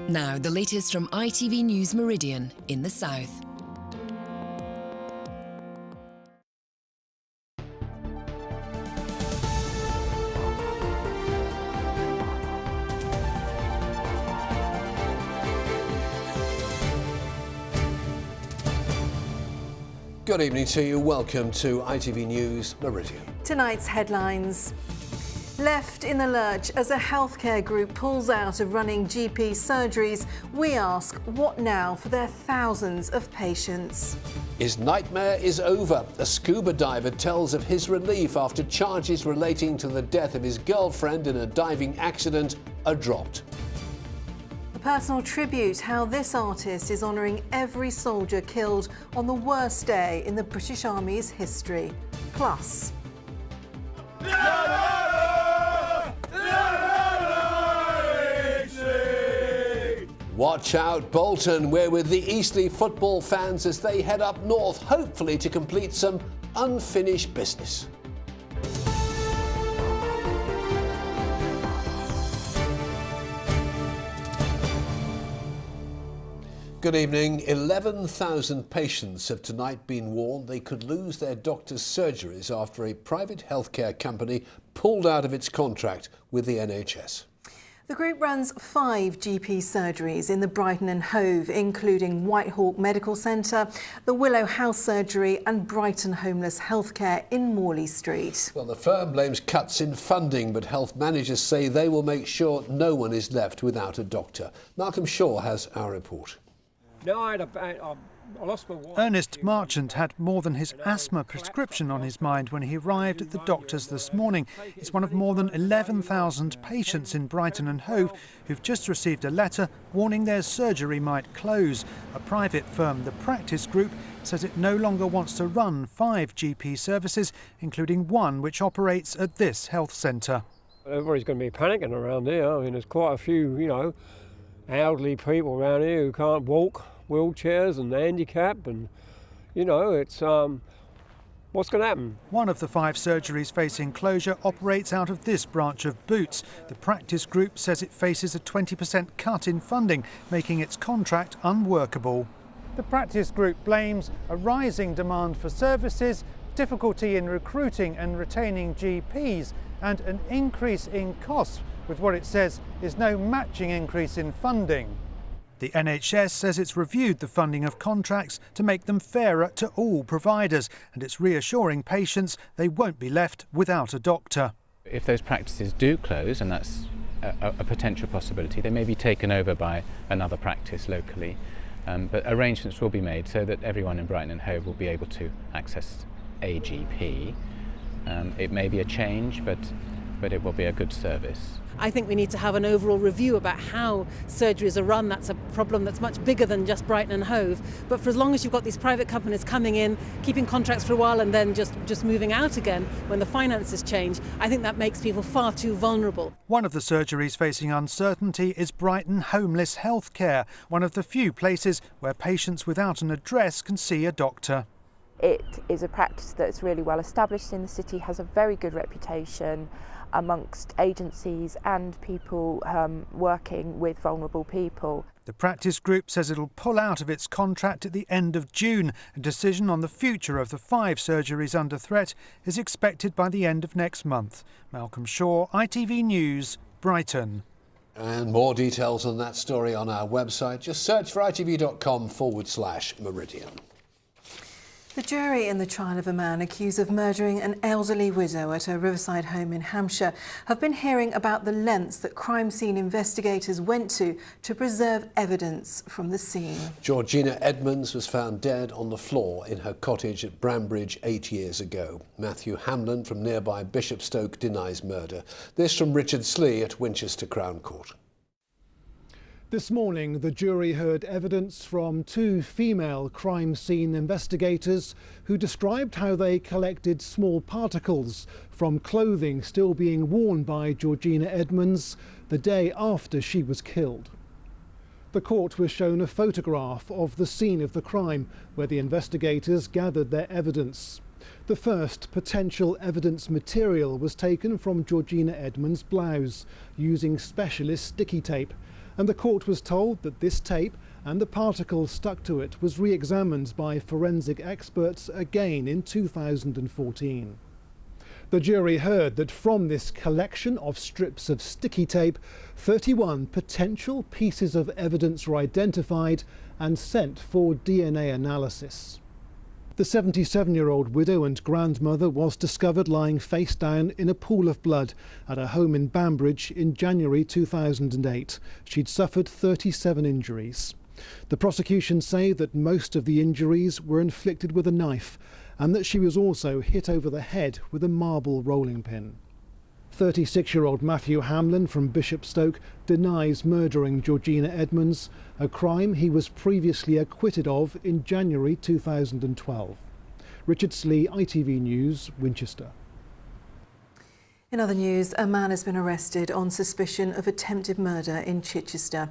Now, the latest from ITV News Meridian in the south. Good evening to you. Welcome to ITV News Meridian. Tonight's headlines. Left in the lurch as a healthcare group pulls out of running GP surgeries, we ask, what now for their thousands of patients? His nightmare is over. A scuba diver tells of his relief after charges relating to the death of his girlfriend in a diving accident are dropped. A personal tribute, how this artist is honouring every soldier killed on the worst day in the British Army's history. Plus... Watch out, Bolton. We're with the Eastleigh football fans as they head up north, hopefully to complete some unfinished business. Good evening. 11,000 patients have tonight been warned they could lose their doctor's surgeries after a private healthcare company pulled out of its contract with the NHS. The group runs 5 GP surgeries in the Brighton and Hove, including Whitehawk Medical Centre, the Willow House Surgery and Brighton Homeless Healthcare in Morley Street. Well, the firm blames cuts in funding, but health managers say they will make sure no one is left without a doctor. Malcolm Shaw has our report. No, I lost my wife. Ernest Marchant had more than his asthma prescription on his mind when he arrived at the doctor's this morning. He's one of more than 11,000 patients in Brighton and Hove who've just received a letter warning their surgery might close. A private firm, the Practice Group, says it no longer wants to run 5 GP services, including one which operates at this health centre. Everybody's going to be panicking around here. I mean, there's quite a few, elderly people around here who can't walk, wheelchairs and handicap, and it's what's going to happen? One of the 5 surgeries facing closure operates out of this branch of Boots. The Practice Group says it faces a 20% cut in funding, making its contract unworkable. The Practice Group blames a rising demand for services, difficulty in recruiting and retaining GPs, and an increase in costs with what it says is no matching increase in funding. The NHS says it's reviewed the funding of contracts to make them fairer to all providers, and it's reassuring patients they won't be left without a doctor. If those practices do close, and that's a potential possibility, they may be taken over by another practice locally, but arrangements will be made so that everyone in Brighton and Hove will be able to access a GP. It may be a change, but it will be a good service. I think we need to have an overall review about how surgeries are run. That's a problem that's much bigger than just Brighton and Hove. But for as long as you've got these private companies coming in, keeping contracts for a while and then just moving out again when the finances change, I think that makes people far too vulnerable. One of the surgeries facing uncertainty is Brighton Homeless Healthcare, one of the few places where patients without an address can see a doctor. It is a practice that's really well established in the city, has a very good reputation amongst agencies and people working with vulnerable people. The Practice Group says it'll pull out of its contract at the end of June. A decision on the future of the 5 surgeries under threat is expected by the end of next month. Malcolm Shaw, ITV News, Brighton. And more details on that story on our website. Just search for itv.com/Meridian. The jury in the trial of a man accused of murdering an elderly widow at her riverside home in Hampshire have been hearing about the lengths that crime scene investigators went to preserve evidence from the scene. Georgina Edmonds was found dead on the floor in her cottage at Brambridge 8 years ago. Matthew Hamlin from nearby Bishopstoke denies murder. This from Richard Slee at Winchester Crown Court. This morning, the jury heard evidence from 2 female crime scene investigators who described how they collected small particles from clothing still being worn by Georgina Edmonds the day after she was killed. The court was shown a photograph of the scene of the crime where the investigators gathered their evidence. The first potential evidence material was taken from Georgina Edmonds' blouse using specialist sticky tape. and the court was told that this tape and the particles stuck to it was re-examined by forensic experts again in 2014. The jury heard that from this collection of strips of sticky tape, 31 potential pieces of evidence were identified and sent for DNA analysis. The 77-year-old widow and grandmother was discovered lying face down in a pool of blood at her home in Banbridge in January 2008. She'd suffered 37 injuries. The prosecution say that most of the injuries were inflicted with a knife and that she was also hit over the head with a marble rolling pin. 36-year-old Matthew Hamlin from Bishopstoke denies murdering Georgina Edmonds, a crime he was previously acquitted of in January 2012. Richard Slee, ITV News, Winchester. In other news, a man has been arrested on suspicion of attempted murder in Chichester.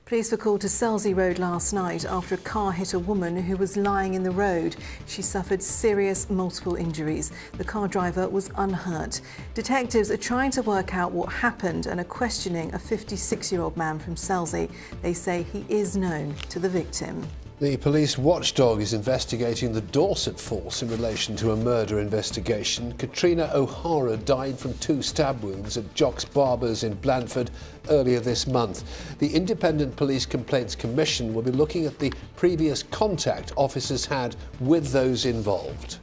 Police were called to Selsey Road last night after a car hit a woman who was lying in the road. She suffered serious multiple injuries. The car driver was unhurt. Detectives are trying to work out what happened and are questioning a 56-year-old man from Selsey. They say he is known to the victim. The police watchdog is investigating the Dorset force in relation to a murder investigation. Katrina O'Hara died from 2 stab wounds at Jock's Barbers in Blandford earlier this month. The Independent Police Complaints Commission will be looking at the previous contact officers had with those involved.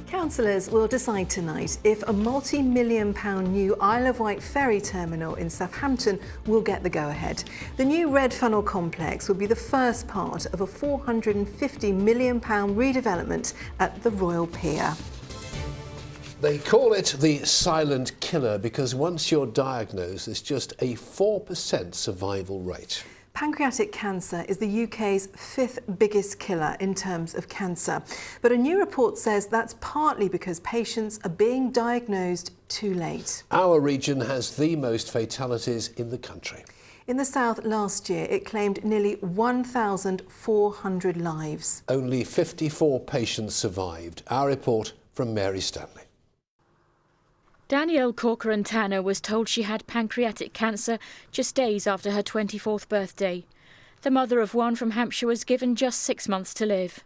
Councillors will decide tonight if a multi-million-pound new Isle of Wight ferry terminal in Southampton will get the go-ahead. The new Red Funnel complex will be the first part of a £450 million redevelopment at the Royal Pier. They call it the silent killer because once you're diagnosed, there's just a 4% survival rate. Pancreatic cancer is the UK's 5th biggest killer in terms of cancer. But a new report says that's partly because patients are being diagnosed too late. Our region has the most fatalities in the country. In the south last year, it claimed nearly 1,400 lives. Only 54 patients survived. Our report from Mary Stanley. Danielle Corcoran-Tanner was told she had pancreatic cancer just days after her 24th birthday. The mother of one from Hampshire was given just 6 months to live.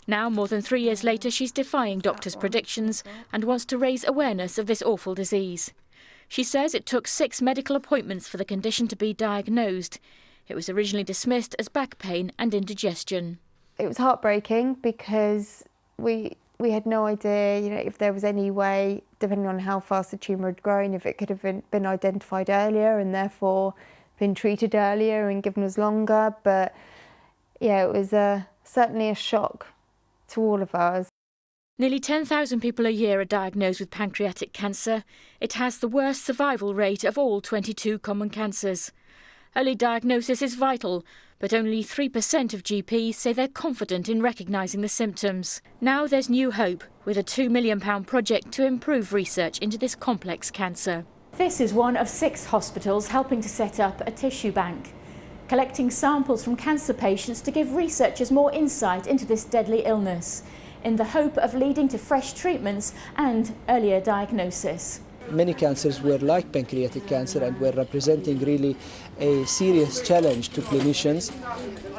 Now, more than 3 years later, she's defying doctors' predictions and wants to raise awareness of this awful disease. She says it took 6 medical appointments for the condition to be diagnosed. It was originally dismissed as back pain and indigestion. It was heartbreaking because we had no idea, if there was any way, depending on how fast the tumour had grown, if it could have been identified earlier and therefore been treated earlier and given us longer. But yeah, it was certainly a shock to all of us. Nearly 10,000 people a year are diagnosed with pancreatic cancer. It has the worst survival rate of all 22 common cancers. Early diagnosis is vital, but only 3% of GPs say they're confident in recognising the symptoms. Now there's new hope, with a £2 million project to improve research into this complex cancer. This is one of 6 hospitals helping to set up a tissue bank, collecting samples from cancer patients to give researchers more insight into this deadly illness, in the hope of leading to fresh treatments and earlier diagnosis. Many cancers were like pancreatic cancer and were representing really a serious challenge to clinicians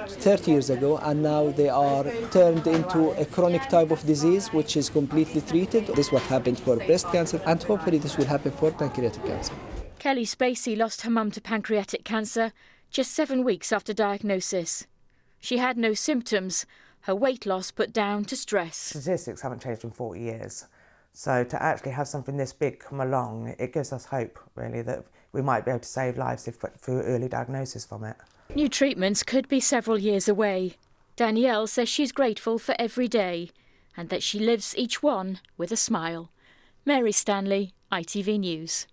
30 years ago, and now they are turned into a chronic type of disease which is completely treated. This is what happened for breast cancer, and hopefully this will happen for pancreatic cancer. Kelly Spacey lost her mum to pancreatic cancer just 7 weeks after diagnosis. She had no symptoms, her weight loss put down to stress. Statistics haven't changed in 40 years. So to actually have something this big come along, it gives us hope, really, that we might be able to save lives through early diagnosis from it. New treatments could be several years away. Danielle says she's grateful for every day and that she lives each one with a smile. Mary Stanley, ITV News.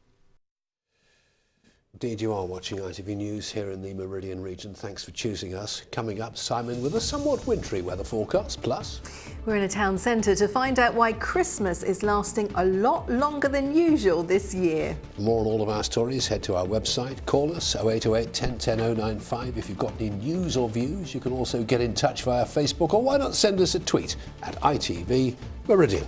Indeed, you are watching ITV News here in the Meridian region. Thanks for choosing us. Coming up, Simon with a somewhat wintry weather forecast. Plus, we're in a town centre to find out why Christmas is lasting a lot longer than usual this year. For more on all of our stories, head to our website. Call us 0808 1010 095. If you've got any news or views, you can also get in touch via Facebook, or why not send us a tweet at ITV Meridian.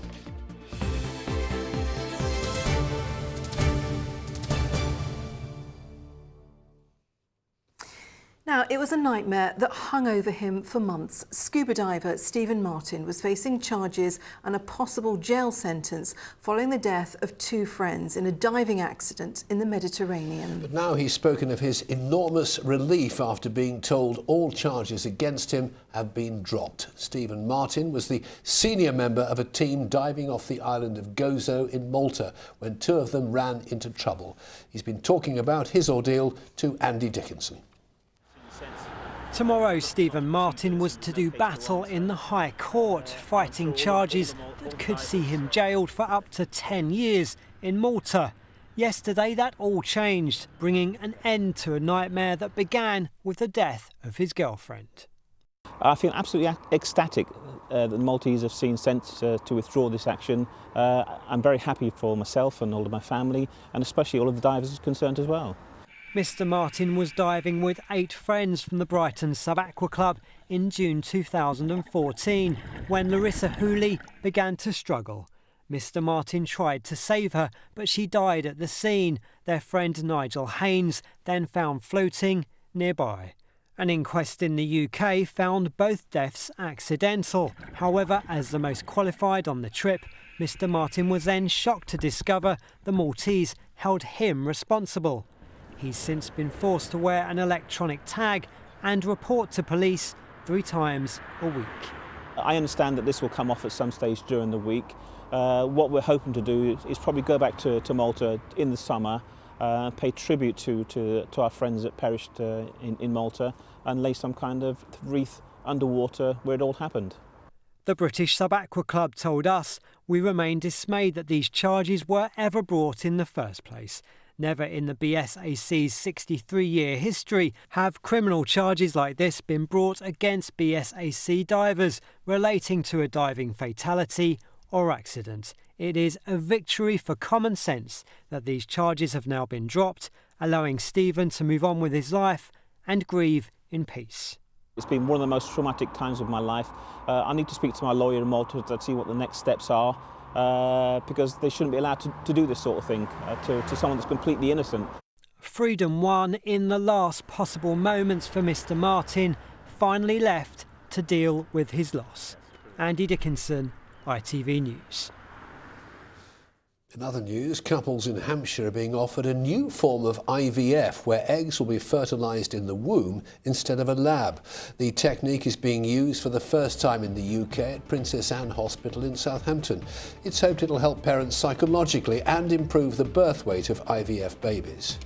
Now, it was a nightmare that hung over him for months. Scuba diver Stephen Martin was facing charges and a possible jail sentence following the death of two friends in a diving accident in the Mediterranean. But now he's spoken of his enormous relief after being told all charges against him have been dropped. Stephen Martin was the senior member of a team diving off the island of Gozo in Malta when two of them ran into trouble. He's been talking about his ordeal to Andy Dickinson. Tomorrow, Stephen Martin was to do battle in the High Court, fighting charges that could see him jailed for up to 10 years in Malta. Yesterday, that all changed, bringing an end to a nightmare that began with the death of his girlfriend. I feel absolutely ecstatic that the Maltese have seen sense to withdraw this action. I'm very happy for myself and all of my family, and especially all of the divers concerned as well. Mr Martin was diving with 8 friends from the Brighton Sub-Aqua Club in June 2014 when Larissa Hooley began to struggle. Mr Martin tried to save her, but she died at the scene. Their friend Nigel Haynes then found floating nearby. An inquest in the UK found both deaths accidental. However, as the most qualified on the trip, Mr Martin was then shocked to discover the Maltese held him responsible. He's since been forced to wear an electronic tag and report to police 3 times a week. I understand that this will come off at some stage during the week. What we're hoping to do is probably go back to Malta in the summer, pay tribute to our friends that perished in Malta and lay some kind of wreath underwater where it all happened. The British Sub-Aqua Club told us, "We remain dismayed that these charges were ever brought in the first place. Never in the BSAC's 63-year history have criminal charges like this been brought against BSAC divers relating to a diving fatality or accident. It is a victory for common sense that these charges have now been dropped, allowing Stephen to move on with his life and grieve in peace." It's been one of the most traumatic times of my life. I need to speak to my lawyer in Malta to see what the next steps are. Because they shouldn't be allowed to do this sort of thing to someone that's completely innocent. Freedom won in the last possible moments for Mr Martin, finally left to deal with his loss. Andy Dickinson, ITV News. In other news, couples in Hampshire are being offered a new form of IVF where eggs will be fertilised in the womb instead of a lab. The technique is being used for the first time in the UK at Princess Anne Hospital in Southampton. It's hoped it'll help parents psychologically and improve the birth weight of IVF babies.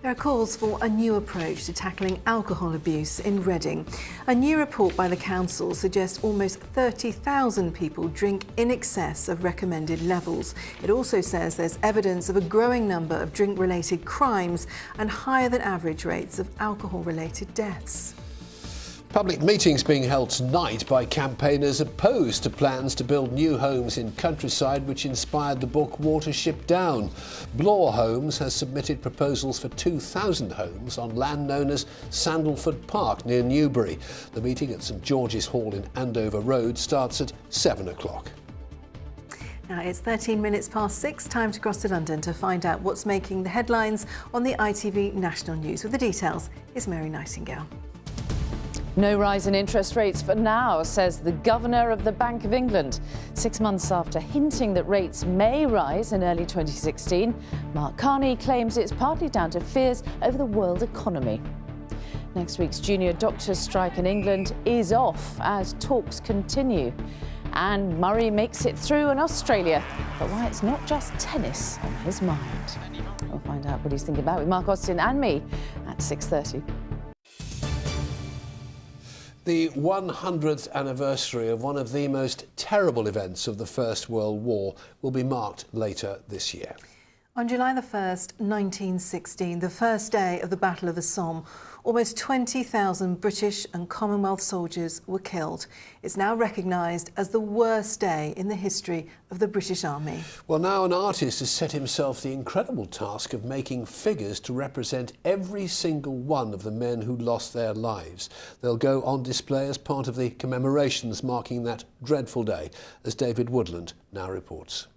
There are calls for a new approach to tackling alcohol abuse in Reading. A new report by the council suggests almost 30,000 people drink in excess of recommended levels. It also says there's evidence of a growing number of drink-related crimes and higher than average rates of alcohol-related deaths. Public meetings being held tonight by campaigners opposed to plans to build new homes in countryside which inspired the book Watership Down. Blore Homes has submitted proposals for 2,000 homes on land known as Sandalford Park near Newbury. The meeting at St George's Hall in Andover Road starts at 7 o'clock. Now it's 13 minutes past 6, time to cross to London to find out what's making the headlines on the ITV National News. With the details is Mary Nightingale. No rise in interest rates for now, says the Governor of the Bank of England. 6 months after hinting that rates may rise in early 2016, Mark Carney claims it's partly down to fears over the world economy. Next week's junior doctors' strike in England is off as talks continue. And Murray makes it through in Australia, but why it's not just tennis on his mind. We'll find out what he's thinking about with Mark Austin and me at 6:30. The 100th anniversary of one of the most terrible events of the First World War will be marked later this year. On July the 1st, 1916, the first day of the Battle of the Somme, almost 20,000 British and Commonwealth soldiers were killed. It's now recognised as the worst day in the history of the British Army. Well, now an artist has set himself the incredible task of making figures to represent every single one of the men who lost their lives. They'll go on display as part of the commemorations marking that dreadful day, as David Woodland now reports.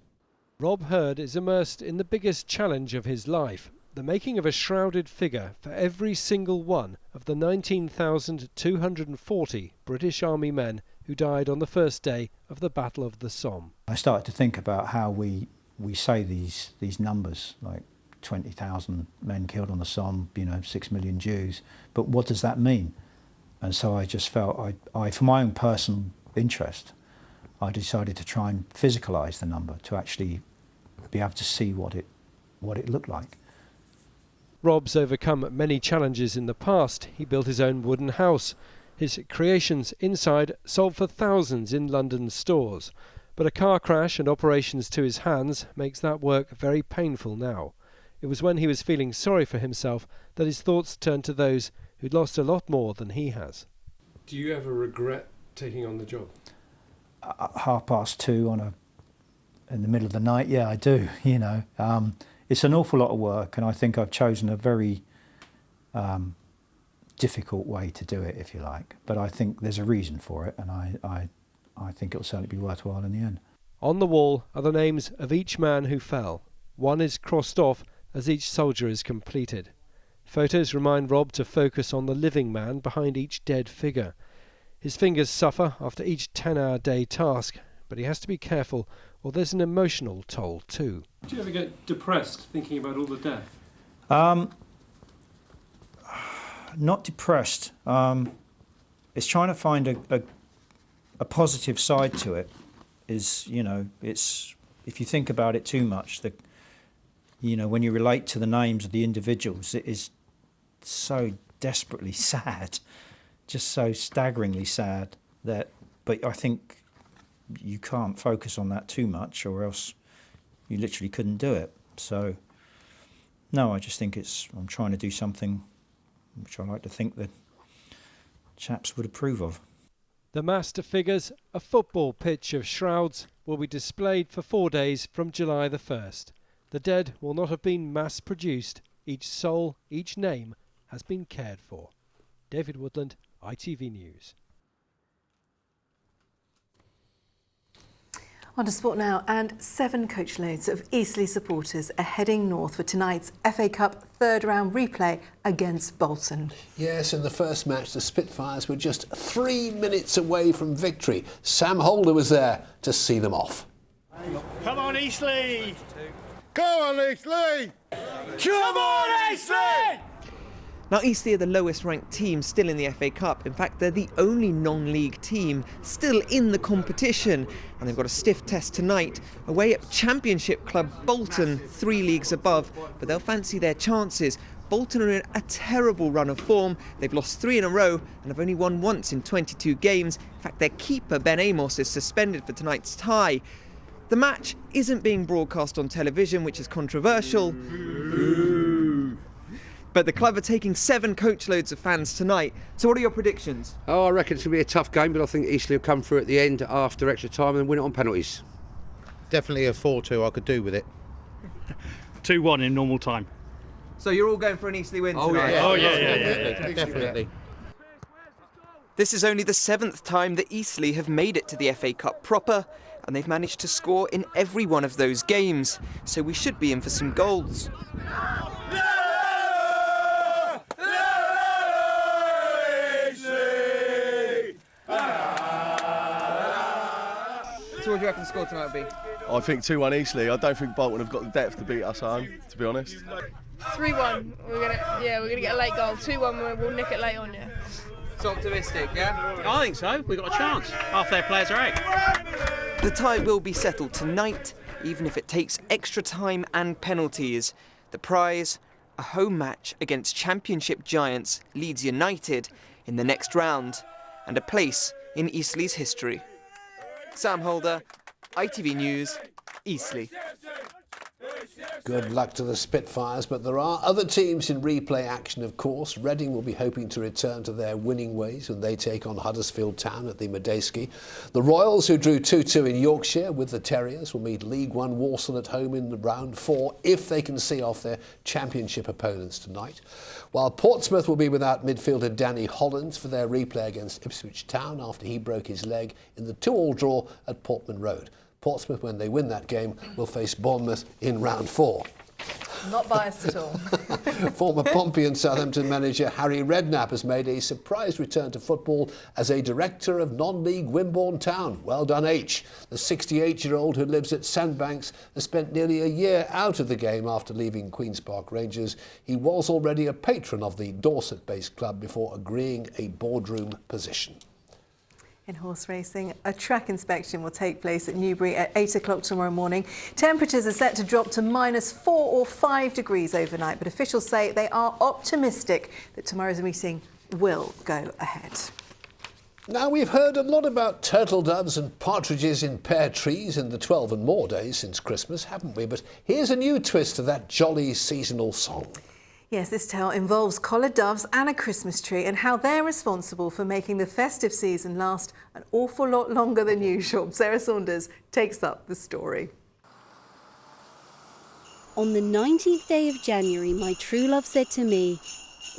Rob Hurd is immersed in the biggest challenge of his life, the making of a shrouded figure for every single one of the 19,240 British Army men who died on the first day of the Battle of the Somme. I started to think about how we say these numbers, like 20,000 men killed on the Somme, 6 million Jews, but what does that mean? And so I just felt, I for my own personal interest, I decided to try and physicalise the number, to actually be able to see what it looked like. Rob's overcome many challenges in the past. He built his own wooden house. His creations inside sold for thousands in London stores. But a car crash and operations to his hands makes that work very painful now. It was when he was feeling sorry for himself that his thoughts turned to those who'd lost a lot more than he has. Do you ever regret taking on the job? 2:30 in the middle of the night, yeah, I do. It's an awful lot of work, and I think I've chosen a very difficult way to do it, if you like. But I think there's a reason for it, and I think it'll certainly be worthwhile in the end. On the wall are the names of each man who fell. One is crossed off as each soldier is completed. Photos remind Rob to focus on the living man behind each dead figure. His fingers suffer after each 10-hour day task, but he has to be careful, or there's an emotional toll too. Do you ever get depressed thinking about all the death? Not depressed. It's trying to find a positive side to it. It's if you think about it too much, when you relate to the names of the individuals, it is so desperately sad, just so staggeringly sad but I think you can't focus on that too much, or else you literally couldn't do it. So, no, I just think I'm trying to do something which I like to think that chaps would approve of. The master figures, a football pitch of shrouds, will be displayed for 4 days from July the 1st. The dead will not have been mass-produced. Each soul, each name has been cared for. David Woodland, ITV News. On to sport now, and 7 coachloads of Eastleigh supporters are heading north for tonight's FA Cup third round replay against Bolton. Yes, in the first match, the Spitfires were just 3 minutes away from victory. Sam Holder was there to see them off. Come on, Eastleigh! Come on, Eastleigh! Come on, Eastleigh! Now, Eastleigh are the lowest ranked team still in the FA Cup. In fact, they're the only non-league team still in the competition. And they've got a stiff test tonight away at Championship club Bolton, 3 leagues above. But they'll fancy their chances. Bolton are in a terrible run of form. They've lost 3 in a row and have only won once in 22 games. In fact, their keeper, Ben Amos, is suspended for tonight's tie. The match isn't being broadcast on television, which is controversial. But the club are taking 7 coachloads of fans tonight. So what are your predictions? Oh, I reckon it's going to be a tough game, but I think Eastleigh will come through at the end after extra time and win it on penalties. Definitely a 4-2, I could do with it. 2-1 in normal time. So you're all going for an Eastleigh win tonight? Yeah. Definitely. This is only the 7th time that Eastleigh have made it to the FA Cup proper, and they've managed to score in every one of those games. So we should be in for some goals. So what do you reckon the score tonight will be? I think 2-1 Eastleigh. I don't think Bolton have got the depth to beat us home, to be honest. 3-1. We're gonna get a late goal. 2-1. We'll nick it late on, yeah. It's optimistic, yeah? I think so. We've got a chance. Half their players are out. The tie will be settled tonight, even if it takes extra time and penalties. The prize, a home match against Championship giants Leeds United in the next round, and a place in Eastleigh's history. Sam Holder, ITV News, Eastleigh. Good luck to the Spitfires, but there are other teams in replay action, of course. Reading will be hoping to return to their winning ways when they take on Huddersfield Town at the Medeski. The Royals, who drew 2-2 in Yorkshire with the Terriers, will meet League One Walsall at home in round 4 if they can see off their Championship opponents tonight. While Portsmouth will be without midfielder Danny Hollins for their replay against Ipswich Town after he broke his leg in the 2-2 draw at Portman Road. Portsmouth, when they win that game, will face Bournemouth in round 4. Not biased at all. Former Pompey and Southampton manager Harry Redknapp has made a surprise return to football as a director of non-league Wimborne Town. Well done, H. The 68-year-old who lives at Sandbanks has spent nearly a year out of the game after leaving Queen's Park Rangers. He was already a patron of the Dorset-based club before agreeing a boardroom position. In horse racing, a track inspection will take place at Newbury at 8 o'clock tomorrow morning. Temperatures are set to drop to -4 or 5 degrees overnight, but officials say they are optimistic that tomorrow's meeting will go ahead. Now, we've heard a lot about turtle doves and partridges in pear trees in the 12 and more days since Christmas, haven't we? But here's a new twist to that jolly seasonal song. Yes, this tale involves collared doves and a Christmas tree and how they're responsible for making the festive season last an awful lot longer than usual. Sarah Saunders takes up the story. On the 19th day of January, my true love said to me,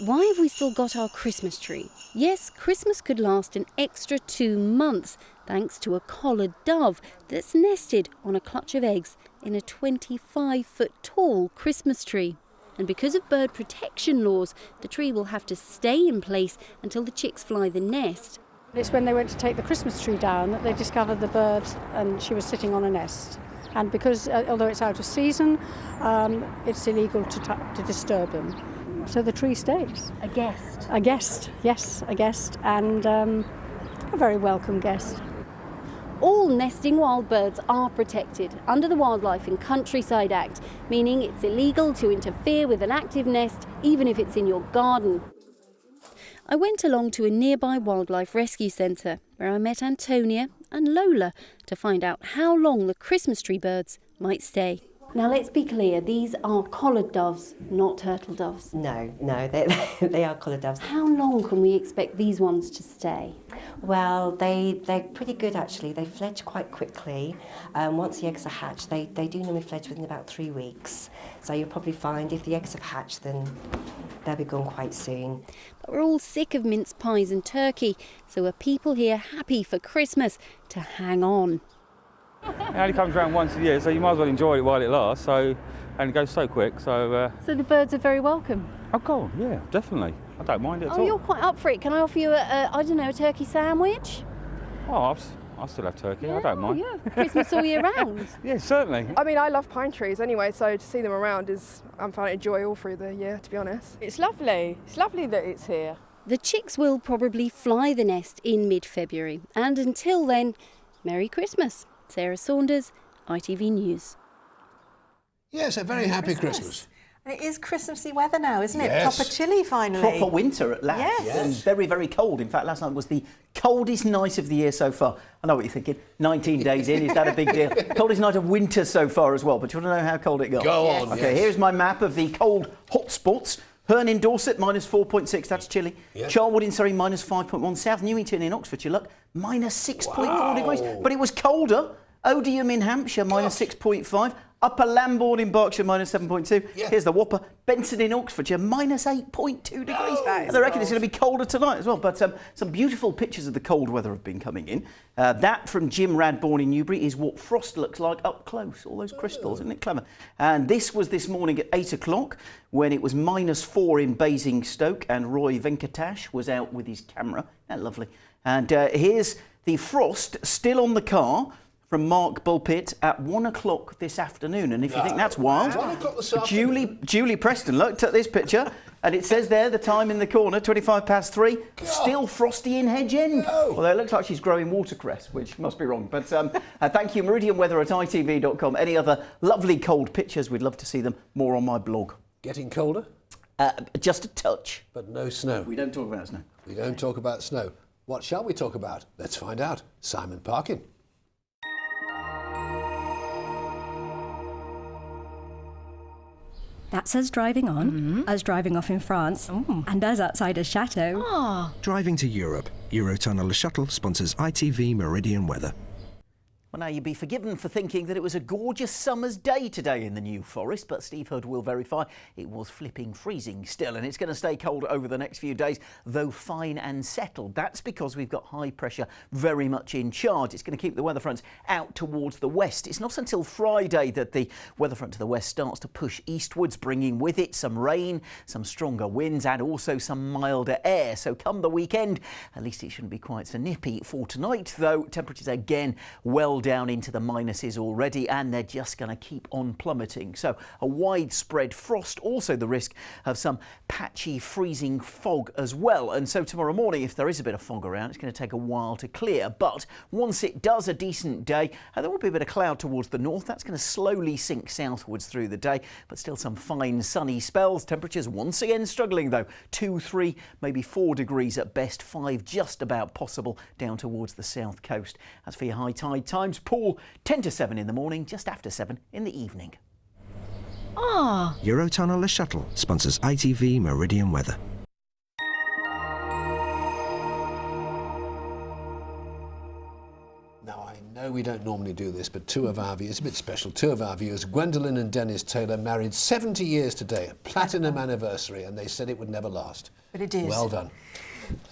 "Why have we still got our Christmas tree?" Yes, Christmas could last an extra 2 months thanks to a collared dove that's nested on a clutch of eggs in a 25-foot tall Christmas tree. And because of bird protection laws, the tree will have to stay in place until the chicks fly the nest. It's when they went to take the Christmas tree down that they discovered the bird, and she was sitting on a nest. And because, although it's out of season, it's illegal to disturb them. So the tree stays. A guest? A guest, yes, a guest, and a very welcome guest. All nesting wild birds are protected under the Wildlife and Countryside Act, meaning it's illegal to interfere with an active nest, even if it's in your garden. I went along to a nearby wildlife rescue centre, where I met Antonia and Lola to find out how long the Christmas tree birds might stay. Now let's be clear, these are collared doves, not turtle doves. No, they are collared doves. How long can we expect these ones to stay? Well, they're pretty good actually. They fledge quite quickly. Once the eggs are hatched, they do normally fledge within about 3 weeks. So you'll probably find if the eggs have hatched, then they'll be gone quite soon. But we're all sick of mince pies and turkey, so are people here happy for Christmas to hang on? It only comes around once a year, so you might as well enjoy it while it lasts. And it goes so quick. So the birds are very welcome. Oh God, yeah, definitely. I don't mind it at all. Oh, you're quite up for it. Can I offer you a turkey sandwich? Oh, I still have turkey. Yeah, I don't mind. Yeah, Christmas all year round. Yeah, certainly. I mean, I love pine trees anyway, so to see them around I'm finding joy all through the year, to be honest. It's lovely. It's lovely that it's here. The chicks will probably fly the nest in mid-February, and until then, Merry Christmas. Sarah Saunders, ITV News. Yes, a very happy Christmas. It is Christmassy weather now, isn't it? Yes. Proper chilly finally. Proper winter at last. Yes. And very, very cold. In fact, last night was the coldest night of the year so far. I know what you're thinking. 19 days in, is that a big deal? Coldest night of winter so far as well. But you want to know how cold it got? Go on. Okay, yes. Here's my map of the cold hotspots. Herne in Dorset, -4.6, that's chilly. Yeah. Charlwood in Surrey, -5.1. South Newington in Oxfordshire, look, -6.4 degrees. But it was colder. Odium in Hampshire, -6.5. Upper Lambourne in Berkshire, -7.2. Yeah. Here's the whopper. Benson in Oxfordshire, -8.2 degrees. And I reckon it's going to be colder tonight as well. But some beautiful pictures of the cold weather have been coming in. That from Jim Radbourne in Newbury is what frost looks like up close. All those crystals, isn't it clever? And this was this morning at 8 o'clock when it was -4 in Basingstoke and Roy Venkatesh was out with his camera. Isn't that lovely? And here's the frost still on the car from Mark Bulpit at 1 o'clock this afternoon. And if you think that's wild, 1 o'clock this afternoon. Julie Preston looked at this picture and it says there the time in the corner, 3:25. Still frosty in Hedge End. No. Although it looks like she's growing watercress, which must be wrong. But thank you, Meridian Weather at ITV.com. Any other lovely cold pictures, we'd love to see them. More on my blog. Getting colder? Just a touch. But no snow. We don't talk about snow. We don't talk about snow. What shall we talk about? Let's find out. Simon Parkin. That's us driving on, us driving off in France, and us outside a chateau. Driving to Europe. Eurotunnel Shuttle sponsors ITV Meridian Weather. Well, now you'd be forgiven for thinking that it was a gorgeous summer's day today in the New Forest, but Steve Hood will verify it was flipping freezing still, and it's going to stay cold over the next few days, though fine and settled. That's because we've got high pressure very much in charge. It's going to keep the weather fronts out towards the west. It's not until Friday that the weather front to the west starts to push eastwards, bringing with it some rain, some stronger winds, and also some milder air. So come the weekend, at least it shouldn't be quite so nippy. For tonight, though, temperatures again well down into the minuses already, and they're just going to keep on plummeting. So a widespread frost, also the risk of some patchy freezing fog as well. And so tomorrow morning, if there is a bit of fog around, it's going to take a while to clear. But once it does, a decent day, and there will be a bit of cloud towards the north. That's going to slowly sink southwards through the day, but still some fine sunny spells. Temperatures once again struggling though, 2, 3, maybe 4 degrees at best, 5 just about possible down towards the south coast. As for your high tide times, Poole 10 to 7 in the morning, just after 7 in the evening. Eurotunnel Le Shuttle sponsors ITV Meridian weather. Now, I know we don't normally do this, but two of our viewers, a bit special, two of our viewers, Gwendolyn and Dennis Taylor, married 70 years today, a platinum anniversary, and they said it would never last. But it did. Well done.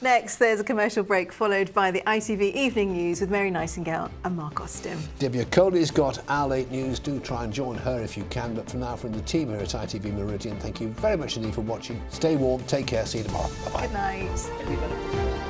Next, there's a commercial break followed by the ITV Evening News with Mary Nightingale and Mark Austin. Divya Kohli's got our late news. Do try and join her if you can. But for now, from the team here at ITV Meridian, thank you very much indeed for watching. Stay warm, take care, see you tomorrow. Bye-bye. Good night.